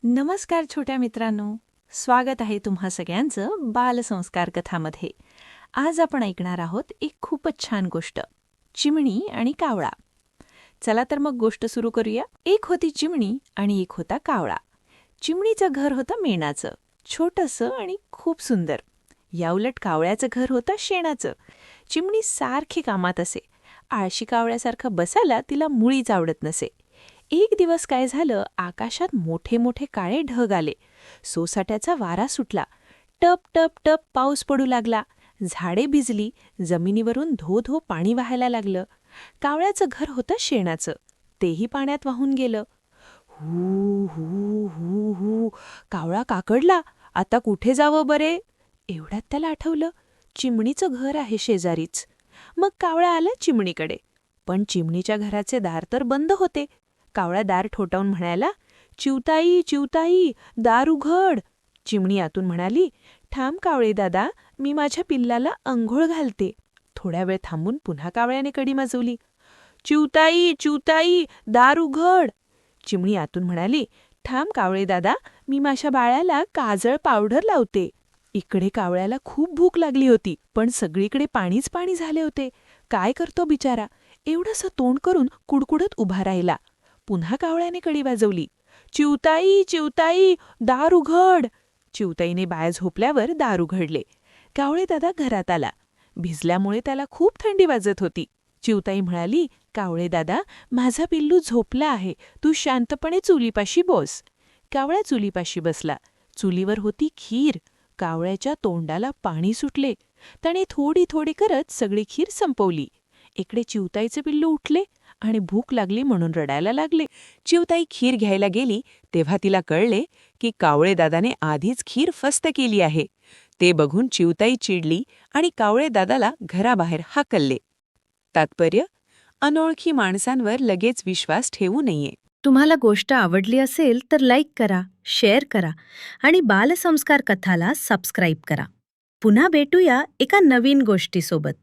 नमस्कार छोट्या मित्रांनो, स्वागत आहे तुम्हा सगळ्यांचं बालसंस्कार कथामध्ये. आज आपण ऐकणार आहोत एक खूपच छान गोष्ट, चिमणी आणि कावळा. चला तर मग गोष्ट सुरू करूया. एक होती चिमणी आणि एक होता कावळा. चिमणीचं घर होतं मेणाचं, छोटंसं आणि खूप सुंदर. याउलट कावळ्याचं घर होतं शेणाचं. चिमणी सारखी कामात असे. आळशी कावळ्यासारखं बसायला तिला मुळीच आवडत नसे. एक दिवस काय झालं, आकाशात मोठे मोठे काळे ढग आले. सोसाट्याचा वारा सुटला. टप टप टप पाऊस पडू लागला. झाडे भिजली. जमिनीवरून धो धो पाणी वाहायला लागलं. कावळ्याचं घर होतं शेणाचं. तेही पाण्यात वाहून गेलं. हू हू हू हू, कावळा काकडला. आता कुठे जावं बरे? एवढ्यात त्याला आठवलं, चिमणीचं घर आहे शेजारीच. मग कावळा आला चिमणीकडे. पण चिमणीच्या घराचे दार तर बंद होते. कावळा दार ठोठावून म्हणाला, चिवताई चिवताई, दार उघड. चिमणी आतून म्हणाली, थांब कावळे दादा, मी माझ्या पिल्लाला अंघोळ घालते. थोड्या वेळ थांबून पुन्हा कावळ्याने कडी वाजवली. चिवताई चिवताई, दार उघड. चिमणी आतून म्हणाली, थांब कावळे दादा, मी माझ्या बाळाला काजळ पावडर लावते. इकडे कावळ्याला खूप भूक लागली होती, पण सगळीकडे पाणीच पाणी झाले होते. काय करतो बिचारा? एवढंसं तोंड करून कुडकुडत उभा राहिला. पुन्हा कावळ्याने कडी वाजवली. चिवताई चिवताई, दार उघड. चिवताईने बाया झोपल्यावर दार उघडले. कावळे दादा घरात आला. भिजल्यामुळे त्याला खूप थंडी वाजत होती. चिवताई म्हणाली, कावळे दादा, माझा पिल्लू झोपला आहे, तू शांतपणे चुलीपाशी बस. कावळा चुलीपाशी बसला. चुलीवर होती खीर. कावळ्याच्या तोंडाला पाणी सुटले. त्याने थोडी थोडी करत सगळी खीर संपवली. इकडे चिवताईचे पिल्लू उठले आणि भूक लागली म्हणून रडायला लागले. चिवताई खीर घ्यायला गेली तेव्हा तिला कळले की कावळेदादाने आधीच खीर फस्त केली आहे. ते बघून चिवताई चिडली आणि कावळेदादाला घराबाहेर हाकलले. तात्पर्य: अनोळखी माणसांवर लगेच विश्वास ठेवू नये. तुम्हाला गोष्ट आवडली असेल तर लाईक करा, शेअर करा आणि बालसंस्कार कथाला सबस्क्राईब करा. पुन्हा भेटूया एका नवीन गोष्टीसोबत.